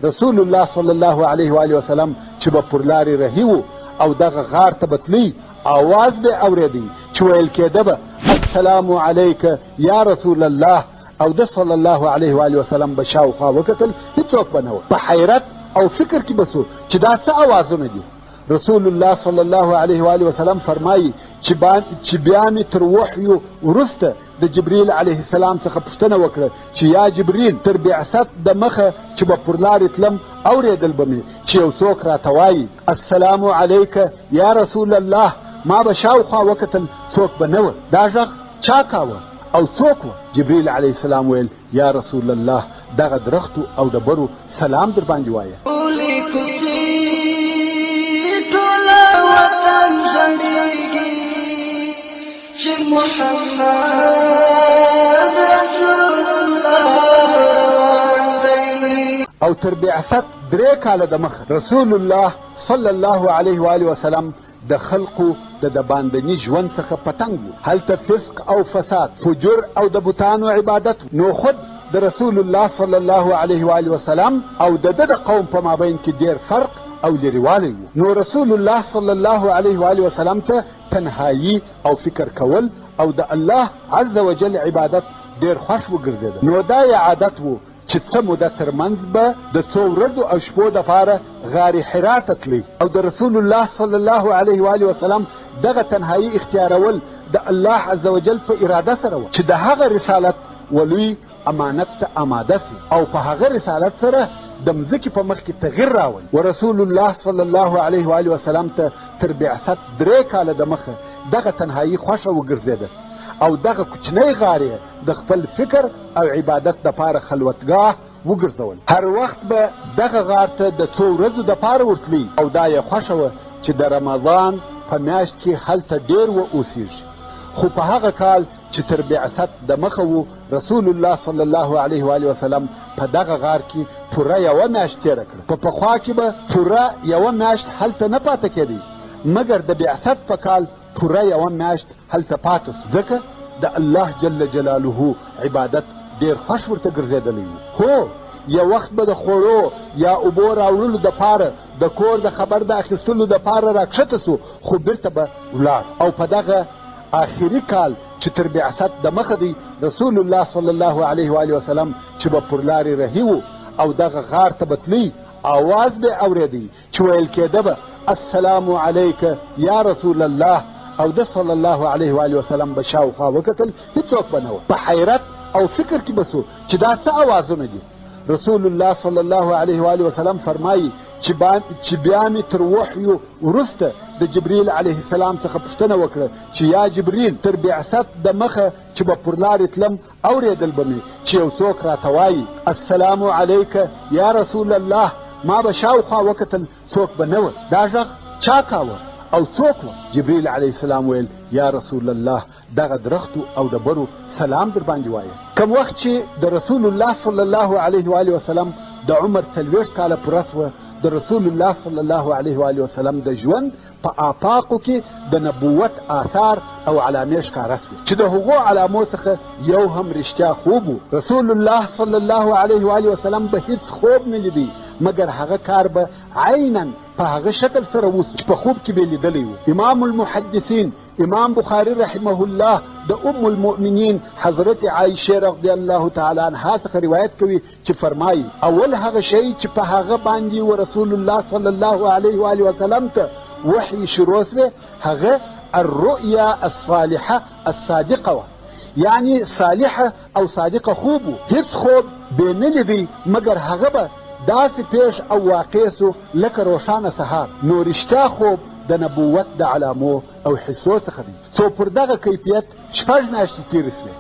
رسول الله صلی الله علیه و آله وسلم چې به پر لارې رهي و او دغه غار ته به تلی، آواز به اورېدی چې ویل کېده به السلام علیک یا رسول الله، او د صلی الله علیه و آله وسلم به شاوخوا وکتل، هیڅوک به نه و. په حیرت او فکر کې بسو چې دا څه اوازونه دي. رسول الله صلی الله علیه و آله وسلم فرمایي چې بیا مې تر وحیو وروسته د جبریل علیه السلام څخه پوښتنه وکړه چې یا جبریل، تر بعثت د مخه چې به پر لارې تلم اورېدل به مې چې یو څوک راته وایي السلام علیک یا رسول الله. ما به شاوخوا وکتل، څوک به نه و. دا غږ چا کاوه او څوک و؟ جبریل علیه السلام ویل یا رسول الله، دغه درختو او ډبرو سلام در باندې وایه. او تر بعثت 3 کاله د مخه رسول الله صلی الله علیه و آله وسلم د خلقو د باندني ژوند څخه پتنګ و. هلته فسق او فساد، فجور او د بوتانو عبادت. نو خود د رسول الله صلی الله علیه و آله وسلم او د قوم په مابین کې ډیر فرق او لرېوالی و. نو رسول الله صلی الله علیه و آله وسلم ته تنهایی او فکر کول او د الله عز وجل عبادت ډیر خوښ وګرځېده. نو دا یې عادت و چې څه موده ترمنځ به د څو ورځو او شپو دپاره غار حرا ته تلي او د رسول الله صلی الله علیه و آله وسلم دغه تنهایی اختیارول د الله عز وجل په اراده سره و چې د هغه رسالت ولوی امانت ته آماده سي او په هغه رسالت سره د مځکې په مخ کې تغیر راولي. و رسول الله صلی الله علیه و آله وسلم ته تر بعثت 3 کاله د مخه دغه تنهایی خوښه وګرځېده او دغه کوچنی غار یې د خپل فکر او عبادت دپاره خلوتګاه وګرځول. هر وخت به دغه غار ته د څو ورځو دپاره ورتلی او دا یې خوښه وه چې د رمضان په میاشت کې هلته ډېر واوسېږي. خو په هغه کال چې تر بعثت د مخه و رسول الله صلی الله علیه و آله وسلم په دغه غار کې پوره 1 میاشت تېره کړه. په پخوا کې به پوره 1 میاشت هلته نه پاته کېدی، مګر د بعثت په کال پوره 1 میاشت هلته پاته سو، ځکه د الله جل جلاله عبادت ډېر خوښ ورته ګرځېدلی و. هو یو وخت به د خوړو یا اوبو راوړلو دپاره د کور د خبر د اخیستلو دپاره راکښته سو، خو بیرته به ولاړ. او په دغه آخري کال چې تر بعثت د مخه دی رسول الله صلی الله علیه و آله وسلم چې به پر لارې رهي و او دغه غار ته به تلی، آواز به اورېدی چې ویل کېده به السلام علیک یا رسول الله، او د صلی الله علیه و آله وسلم به شاوخوا وکتل، هیڅوک به نه و. په حیرت او فکر کې بسو چې دا څه اوازونه دي. رسول الله صلی الله علیه و آله وسلم فرمایي چې بیا مې تر وحیو وروسته د جبریل علیه السلام څخه پوښتنه وکړه چې یا جبریل، تر بعثت د مخه چې به پر لارې تلم اورېدل به مې چې یو څوک راته وایي السلام علیک یا رسول الله. ما به شاوخوا وکتل، څوک به نه و. دا غږ چا کاوه او څوک و؟ جبریل علیه السلام ویل یا رسول الله، دغه درختو او ډبرو سلام در باندې وایه. کم وخت چې د رسول الله صلی الله علیه و آله وسلم د عمر 40 کاله پوره سوه، د رسول الله صلی الله علیه و آله وسلم د ژوند په آفاقو کې د نبوت آثار او علامې ښکاره سوې چې د هغو علامو څخه یو هم رښتیا خوب و. رسول الله صلی الله علیه و آله وسلم به هیڅ خوب نه لیدی، مګر هغه کار به عینا په هغه شکل سره وسو چې په خوب کې به لیدلی و. امام المحدثین امام بخاری رحمه الله د المؤمنین حضرت عایشه رضی الله تعالی عنها څخه روایت کوي چې فرمایي اول هغه شی چې په هغه باندې و رسول الله صلی الله علیه و آله وسلم ته وحی شروع سوی هغه الرؤیا الصالحه الصادقه و، یعنی صالحه او صادقه خوب و. هیڅ خوب به نه لیدی مګر هغه به داسې پیش او واقع سو لکه روښانه سهار. نو رښتیا خوب د نبوت د علامو او حسو څخه دی. څو پر دغه کیفیت 6 میاشتې تېرې سوې.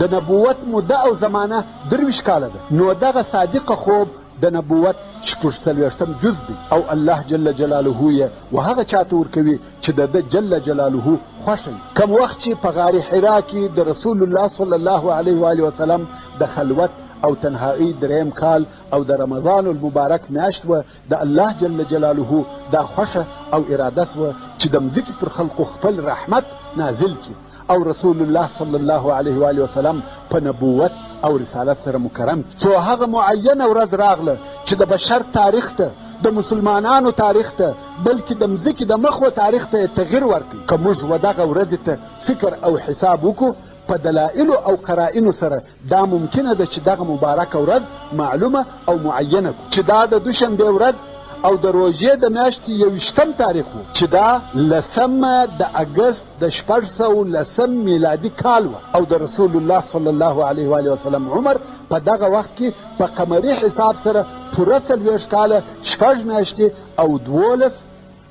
د نبوت موده او زمانه 23 کاله ده. نو دغه صادقه خوب د نبوت 46 جز دی او الله جل جلاله یې وهغه چاته ورکوي چې د جل جلاله خوښ وي. کم وخت چې په غار حرا کې د رسول الله صلی الله علیه و آله وسلم د خلوت او تنهایی 3 کال او د رمضان المبارک میاشت و، د الله جل جلاله دا خوښه او اراده سوه چې د مځکې پر خلقو خپل رحمت نازل کړي او رسول الله صلی الله علیه و آله وسلم په نبوت او رسالت سره مکرم. څو هغه معینه ورځ راغله چې د بشر تاریخ ته، د مسلمانانو تاریخ ته، بلکې د مځکې د مخ و تاریخ ته تغییر ورکړي. که موږ و دغه ورځې ته فکر او حساب وکړو په دلایلو او قرائنو سره، دا ممکنه ده چې دغه مبارکه ورځ معلومه او معینه کړو چې دا د دوشنبې ورځ او د روژې د میاشتې 21 تاریخ و، چې دا 10 د اګست د 610 میلادي کال و، او د رسول الله صلی الله علیه و آله وسلم عمر په دغه وخت کې په قمري حساب سره پوره 40 کاله 6 میاشتې او 12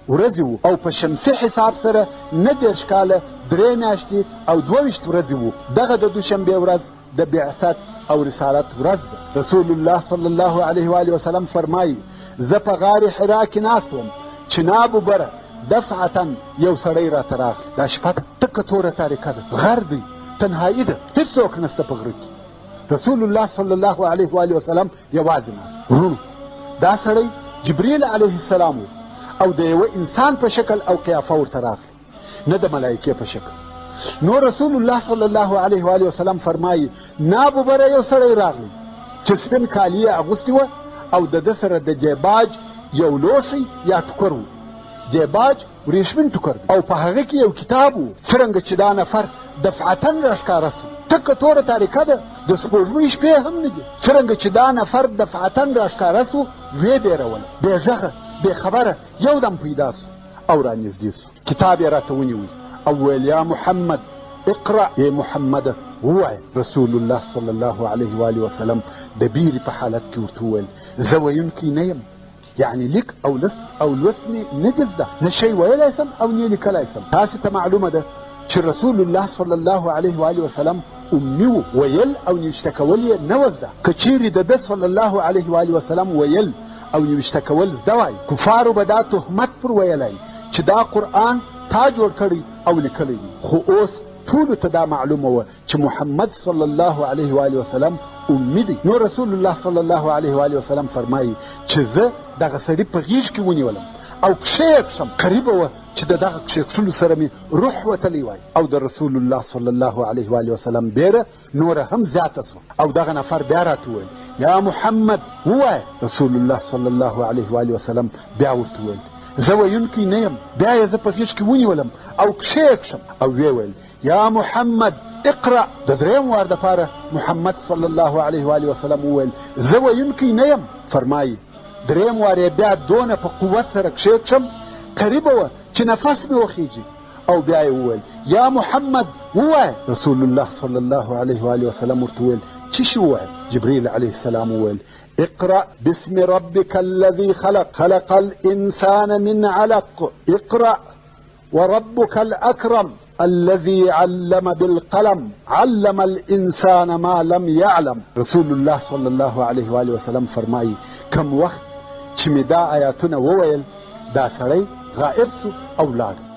ورځې وو، او په شمسي حساب سره 19 کاله 3 میاشتې او 22 ورځې وو. دغه د دوشنبې ورځ د بعثت او رسالت ورځ ده. رسول الله صلی الله علیه و آله وسلم فرمایي زه په غار حرا کې ناست وم، چناب وبره دفعتا یو سړی راته راغی. دا شپه تکه توره تاریکه ده، غر دی، تنهایي ده، هېڅوک نسته په غره کې. رسول الله صلی الله علیه و آله وسلم یوازې ناست. ورونو، دا سړی جبریل علیه السلام و، او د یوه انسان په شکل او قیافه ورته راغلی، نه د ملایکې په شکل. نو رسول الله صلی الله علیه و آله وسلم فرمایي ناب وبره یو سړی راغلی چې سپین کالي یې اغوستي وه، او د ده سره د دیباج یو لوښی یا ټوکر و. دیباج وریښمین ټوکر دی، او په هغه کې یو کتاب و. څرنګه چې دا نفر دفعتن راښکاره سو، تکه توره تاریکه ده، د سپوږمۍ شپې هم نه دي. څرنګه چې دا نفر دفعتن راښکاره سو، ویې بیروله، بې غږه بې خبره یو دم پیدا سو او رانږدې سو. کتاب یې راته ونیوی او ویل یا محمد اقرأ، ای محمده ووایه. رسول الله صلی الله علیه و آله وسلم د بیرې په حالت کې ورته وویل زه ویونکی نه یم، یعنی لیک او لوست مې نه دي زده، نه شی ویلی سم او نه لیکلی سم. تاسې ته معلومه ده چې رسول الله صلی الله علیه و آله وسلم امي و، ویل او نوشته کول یې نه و زده. که چیرې د ده صلی الله علیه و آله وسلم ویل او نوشته کول زده وای، کفارو به دا تهمت پر ویلی چې دا قرآن تا جوړ کړی او لیکلی دی. خو اوس ټولو ته دا معلومه وه چې محمد صلی الله علیه و آله وسلم امي دی. نو رسول الله صلی الله علیه و آله وسلم فرمایي چې زه دغه سړي په غېږ کې ونیولم او کښې یې کښم. قریبه وه چې د دغه کښې کښلو سره مې روح وتلی وای، او د رسول الله صلی الله علیه و آله وسلم بیره نوره هم زیاته سوه، او دغه نفر بیا راته وویل یا محمد ووایه. رسول الله صلی الله علیه و آله وسلم بیا ورته وویل زه ویونکی نه یم. بیا یې زه په غېږ کې ونیولم او کښې یې کښم، او ویې ویل یا محمد اقرأ. د درېیم وار دپاره محمد صلی الله علیه و آله وسلم وویل زه ویونکی نه یم. فرمایي درېیم وار یې بیا دونه په قوت سره کښې کښم، قریبه وه چې نفس مې وخیږي، او بیا یې وویل یا محمد ووایه. رسول الله صلی الله علیه و آله وسلم ورته وویل څه شي ووایم؟ جبریل علیه السلام وویل اقرأ باسم ربك الذي خلق، خلق الإنسان من علق، اقرأ وربك الأكرم الذي علم بالقلم، علم الإنسان ما لم يعلم. رسول الله صلی الله علیه و آله وسلم فرمایي کم وخت چې مې دا آیاتونه وویل، دا سړی غائب سو او لاړ.